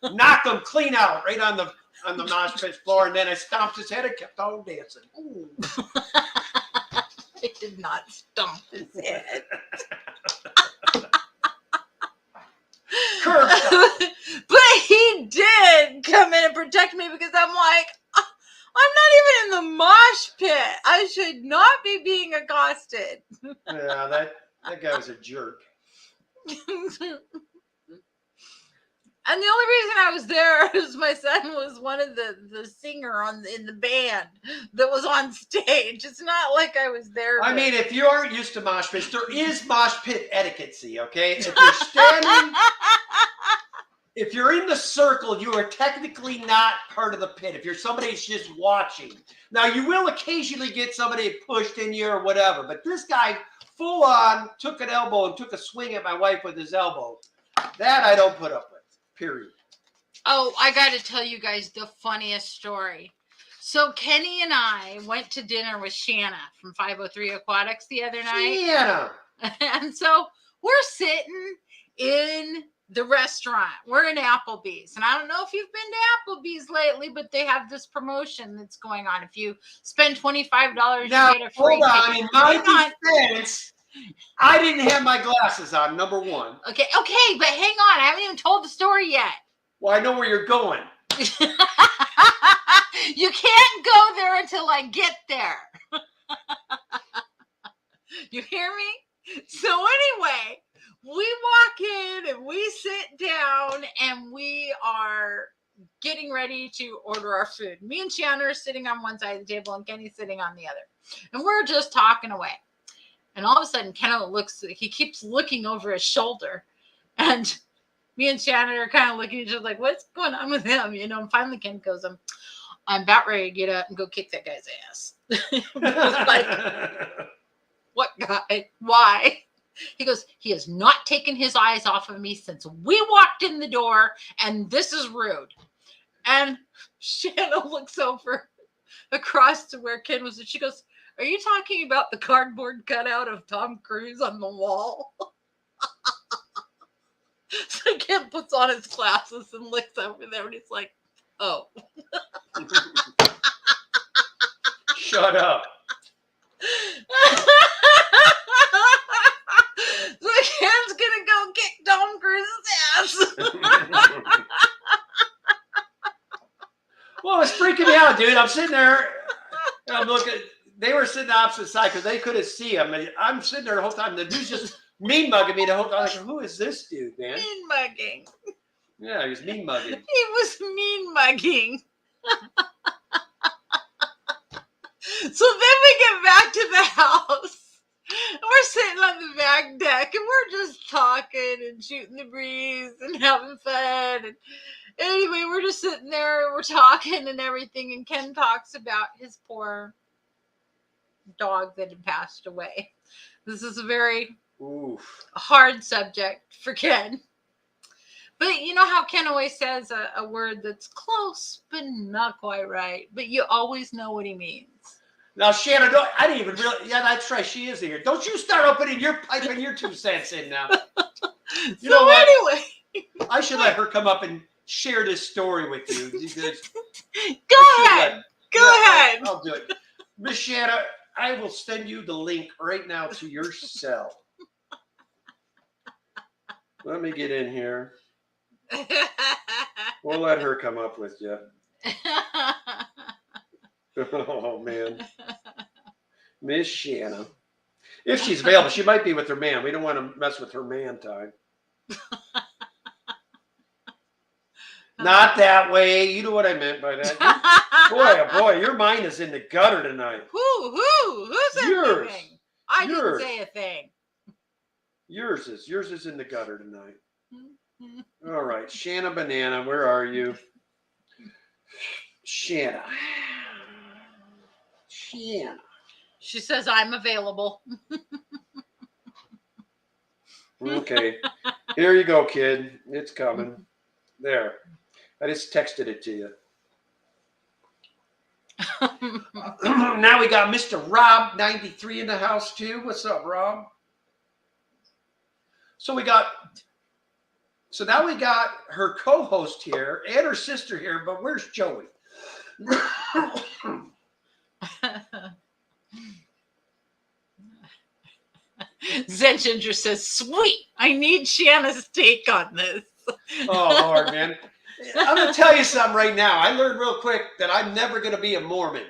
Knocked him clean out right on the mosh pit floor, and then I stomped his head and kept on dancing. Ooh. I did not stomp his head. But he did come in and protect me because I'm like, I'm not even in the mosh pit. I should not be being accosted. Yeah, that guy was a jerk. And the only reason I was there is my son was one of the singer in the band that was on stage. It's not like I was there. I mean, if you aren't used to mosh pits, there is mosh pit etiquette, okay? If you're standing, if you're in the circle, you are technically not part of the pit. If you're somebody that's just watching. Now, you will occasionally get somebody pushed in you or whatever, but this guy full on took an elbow and took a swing at my wife with his elbow. That I don't put up with. Period. Oh, I got to tell you guys the funniest story. So Kenny and I went to dinner with Shanna from 503 Aquatics the other night. Shanna. And so we're sitting in the restaurant. We're in Applebee's. And I don't know if you've been to Applebee's lately, but they have this promotion that's going on. If you spend $25, now, you get a free hold on. ticket. In my defense, I didn't have my glasses on, number one. Okay, but hang on. I haven't even told the story yet. Well, I know where you're going. You can't go there until I get there. You hear me? So anyway, we walk in and we sit down and we are getting ready to order our food. Me and Shanna are sitting on one side of the table and Kenny's sitting on the other. And we're just talking away. And all of a sudden, Ken he keeps looking over his shoulder. And me and Shannon are kind of looking at each other like, what's going on with him? You know, and finally Ken goes, I'm about ready to get up and go kick that guy's ass. Like, what guy? Why? He goes, he has not taken his eyes off of me since we walked in the door, and this is rude. And Shannon looks over across to where Ken was, and she goes, are you talking about the cardboard cutout of Tom Cruise on the wall? So Ken puts on his glasses and looks over there and he's like, oh. Shut up. So Ken's gonna go kick Tom Cruise's ass. Well, it's freaking me out, dude. I'm sitting there and I'm looking. They were sitting opposite side because they couldn't see him. And I'm sitting there the whole time. The dude's just mean mugging me the whole time. I'm like, who is this dude, man? Mean mugging. Yeah, he was mean mugging. He was mean mugging. So then we get back to the house. And we're sitting on the back deck and we're just talking and shooting the breeze and having fun. And anyway, we're just sitting there, we're talking and everything. And Ken talks about his poor dog that had passed away. This is a very hard subject for Ken. But you know how Ken always says a word that's close, but not quite right. But you always know what he means. Now, Shannon, I didn't even realize. Yeah, that's right. She is here. Don't you start opening your pipe and your 2 cents in now. You know what? Anyway. I should let her come up and share this story with you. Go ahead. Go ahead. I'll do it. Miss Shannon, I will send you the link right now to your cell. Let me get in here. We'll let her come up with you. Oh, man. Miss Shannon. If she's available, she might be with her man. We don't want to mess with her man time. Not that way. You know what I meant by that. Boy, oh boy, your mind is in the gutter tonight. Who said Yours. anything? I Yours. didn't say a thing. Yours is in the gutter tonight. All right, Shanna Banana, where are you? Shanna. She says I'm available. Okay, here you go, kid. It's coming. There. I just texted it to you. Now we got Mr. Rob 93 in the house too. What's up, Rob? So now we got her co-host here and her sister here, but where's Joey? Zen Ginger says, "Sweet, I need Shanna's take on this." Oh Lord, man. I'm gonna tell you something right now. I learned real quick that I'm never gonna be a Mormon.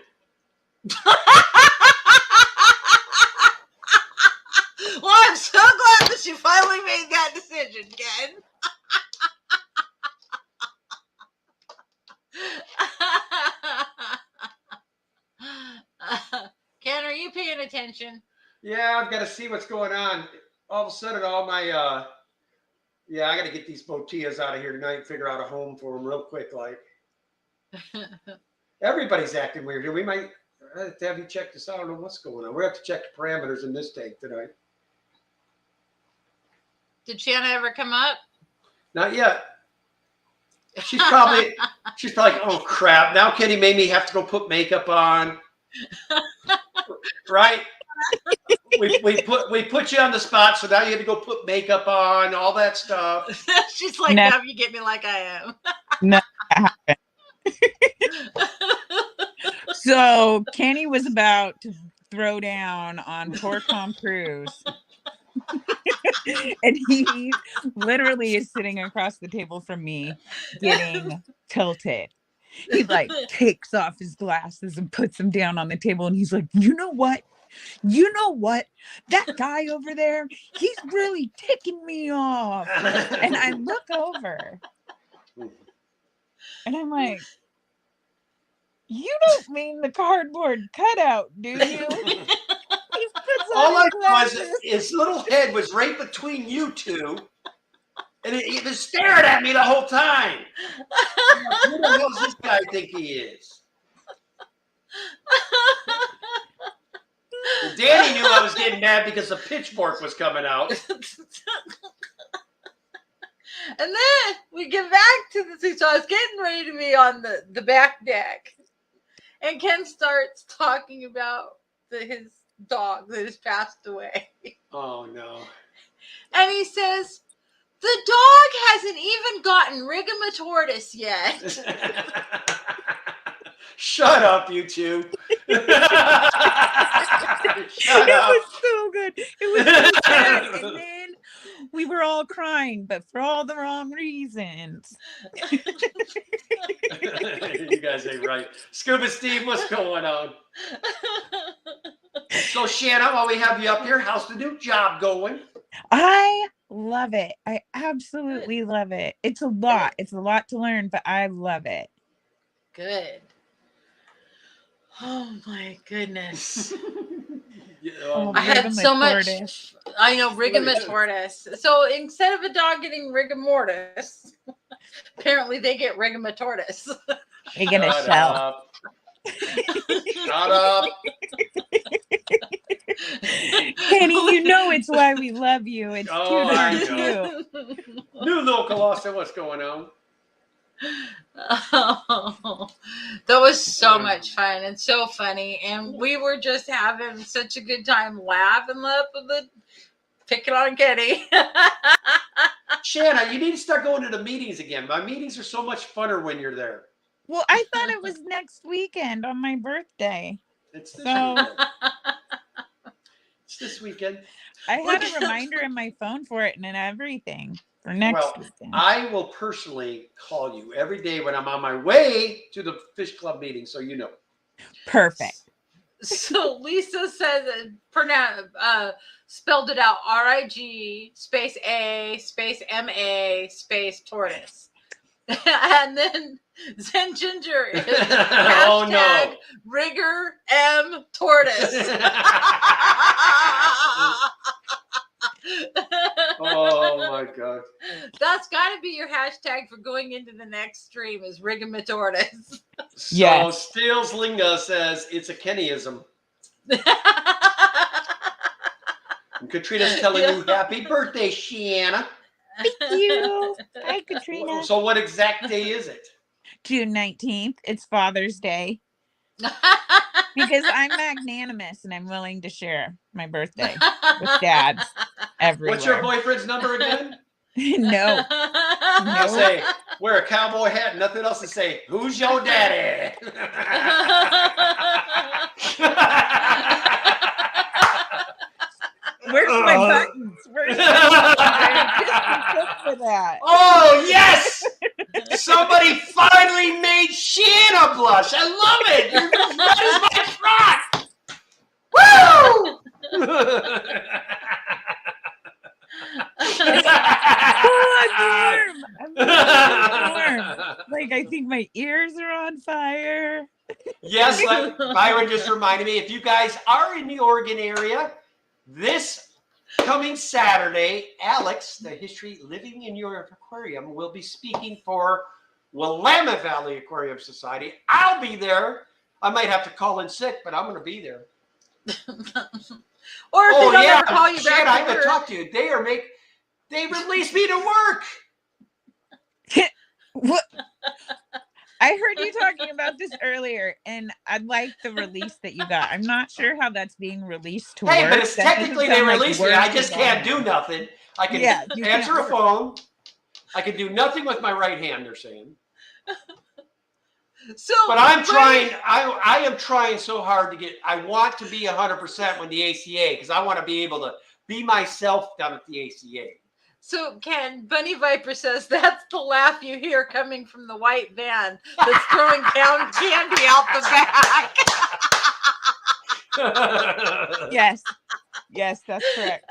Well, I'm so glad that you finally made that decision, Ken. Ken, are you paying attention? Yeah, I've got to see what's going on. All of a sudden, all my I got to get these botillas out of here tonight and figure out a home for them real quick. Like everybody's acting weird here. We might have to have you check this out. I don't know what's going on. We have to check the parameters in this tank tonight. Did Shanna ever come up? Not yet. She's probably oh crap. Now Kenny made me have to go put makeup on. Right? We put you on the spot, so now you have to go put makeup on, all that stuff. She's like, No. now you get me like I am. No, so Kenny was about to throw down on poor Tom Cruise. And he literally is sitting across the table from me getting tilted. He like takes off his glasses and puts them down on the table, and he's like, you know what? That guy over there, he's really ticking me off. And I look over and I'm like, you don't mean the cardboard cutout, do you? All I was his little head was right between you two, and he was staring at me the whole time. Who the hell does this guy think he is? Well, Danny knew I was getting mad because the pitchfork was coming out. And then we get back to the scene. So I was getting ready to be on the back deck. And Ken starts talking about his dog that has passed away. Oh, no. And he says, the dog hasn't even gotten rigamatortis yet. Shut up, you two. Shut It up. was so good. It was so sad. And then we were all crying, but for all the wrong reasons. You guys ain't right. Scuba Steve, what's going on? So, Shanna, while we have you up here, how's the new job going? I love it. I absolutely love it. It's a lot. It's a lot to learn, but I love it. Good. Oh my goodness. Oh, I had so much. rigamatortis. I know, rigamatortis. So instead of a dog getting rigor mortis, apparently they get rigamatortis. They get a Shut shell. up. Shut up. Kenny, you know it's why we love you. It's Oh, too I darn know. cute. New local Austin, what's going on? Oh, that was so much fun and so funny, and we were just having such a good time laughing up with the picking on Kenny. Shanna, you need to start going to the meetings again. My meetings are so much funner when you're there. Well, I thought it was next weekend on my birthday. It's this So- weekend. It's this weekend. I had a reminder in my phone for it and everything for next Well, weekend. I will personally call you every day when I'm on my way to the Fish Club meeting, so you know. Perfect. So Lisa said spelled it out RIG space A space MA space tortoise. And then Zen Ginger is Oh, hashtag no. rigger M tortoise. Oh my God. That's got to be your hashtag for going into the next stream is Rigomatortis. So Yes. Steels Linga says it's a Kennyism. And Katrina's telling you happy birthday, Shiana. Thank you. Hi, Katrina. So what exact day is it? June 19th. It's Father's Day. Because I'm magnanimous and I'm willing to share my birthday with dads everywhere. What's your boyfriend's number again? No. I'll say, wear a cowboy hat and nothing else to say. Who's your daddy? Where's my buttons? Where's my buttons? For that. Oh, yes! Somebody finally made Shanna blush. I love it. You're as red as my frock. Woo! I'm warm. Like, I think my ears are on fire. Yes, like Byron just reminded me, if you guys are in the Oregon area, this coming Saturday, Alex, the History Living in Your Aquarium, will be speaking for Willamette Valley Aquarium Society. I'll be there. I might have to call in sick, but I'm going to be there. Or if they don't ever call you Shit, back I to haven't work. talked to you. They released me to work. What? I heard you talking about this earlier, and I like the release that you got. I'm not sure how that's being released to Hey, work. but it's That doesn't technically they sound like released me. work I just at can't all. do nothing. I can You can't answer a work. phone. I can do nothing with my right hand, they're saying. So, But I'm trying, I am trying so hard to get, I want to be 100% with the ACA because I want to be able to be myself down at the ACA. So Ken, Bunny Viper says that's the laugh you hear coming from the white van that's throwing down candy out the back. Yes. Yes, that's correct.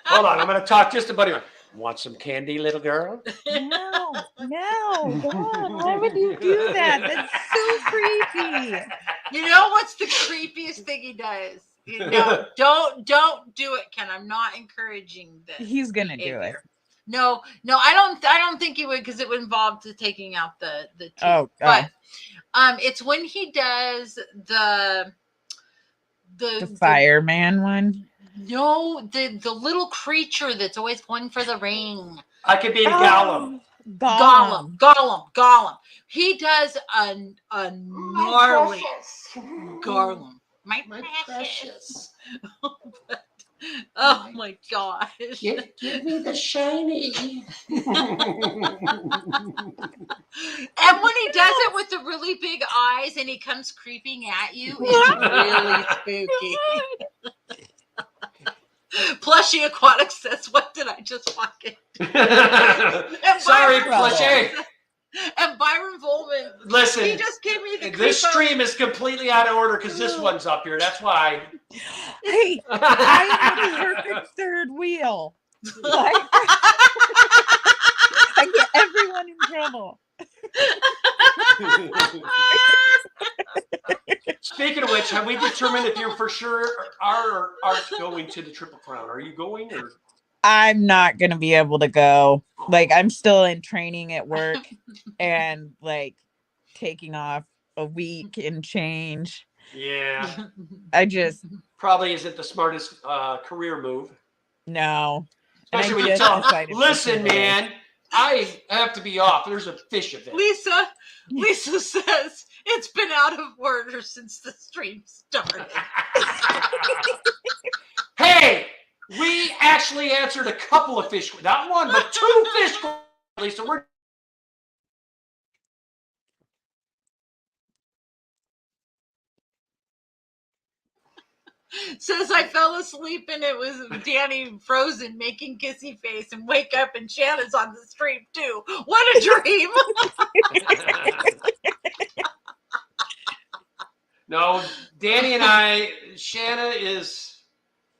Hold on, I'm going to talk just a buddy. Want some candy, little girl? No, God, why would you do that? That's so creepy. You know what's the creepiest thing he does? You know, don't do it, Ken. I'm not encouraging this. He's gonna do it. behavior. No, I don't think he would because it would involve the taking out the teeth. Oh, But it's when he does the fireman one. No, the little creature that's always going for the ring. I could be a Gollum. Gollum. He does a gnarly Gollum. My precious. Oh my gosh. Give me the shiny. And when he does it with the really big eyes and he comes creeping at you, it's really spooky. Plushy Aquatic says, what did I just walk into? Sorry, Plushy. And Byron Volman, Listen, he just gave me the this creep stream is completely out of order because this one's up here. That's why. Hey, I am the perfect third wheel. Like, I get everyone in trouble. Speaking of which, have we determined if you for sure are or aren't going to the Triple Crown? Are you going or? I'm not gonna be able to go. Like, I'm still in training at work and like taking off a week and change. Yeah, I just probably isn't the smartest career move. no. And I Especially when you just tell them, decided to listen, do it. man, I have to be off. There's a fish event. Lisa says it's been out of order since the stream started. Hey, we actually answered a couple of fish, not one, but two fish. Lisa, we're Says I fell asleep and it was Danny frozen making kissy face and wake up and Shannon's on the stream too. What a dream. No, Danny and I, Shanna is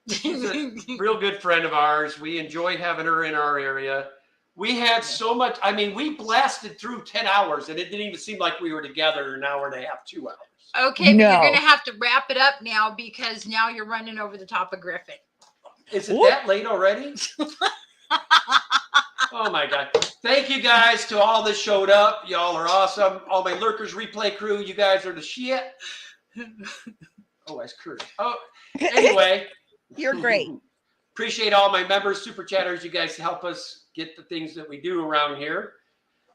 she's a real good friend of ours. We enjoy having her in our area. We had so much, I mean, we blasted through 10 hours and it didn't even seem like we were together an hour and a half, 2 hours. Okay, but No. you're gonna have to wrap it up now because now you're running over the top of Griffin. Is it Ooh. that late already? Oh my God. Thank you guys to all that showed up. Y'all are awesome. All my Lurkers replay crew, you guys are the shit. Oh, that's Kurt. Oh, anyway. You're great. Appreciate all my members, super chatters. You guys help us get the things that we do around here.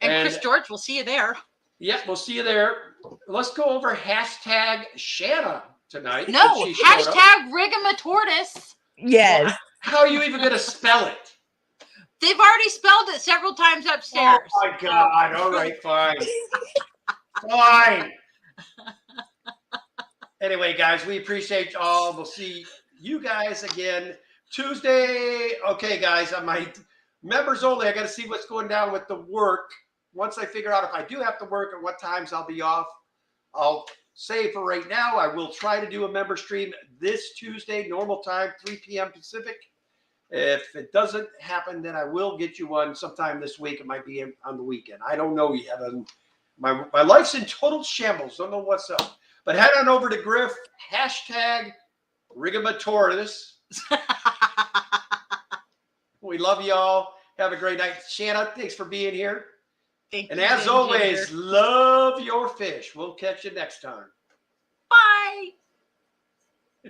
And Chris George, we'll see you there. Yep, we'll see you there. Let's go over hashtag Shanna tonight. No, She showed up. hashtag Rigomatortis. Yes. Well, how are you even going to spell it? They've already spelled it several times upstairs. Oh my God. All right, fine. Fine. Anyway, guys, we appreciate y'all. We'll see you guys again Tuesday. Okay, guys, on my members only, I got to see what's going down with the work. Once I figure out if I do have to work and what times I'll be off, I'll say for right now, I will try to do a member stream this Tuesday, normal time, 3 p.m. Pacific. If it doesn't happen, then I will get you one sometime this week. It might be on the weekend. I don't know yet. My life's in total shambles. Don't know what's up. But head on over to Griff, hashtag Rigomatortis. We love y'all. Have a great night. Shanna, thanks for being here. Thank And you, as Ginger. always, love your fish. We'll catch you next time. Bye.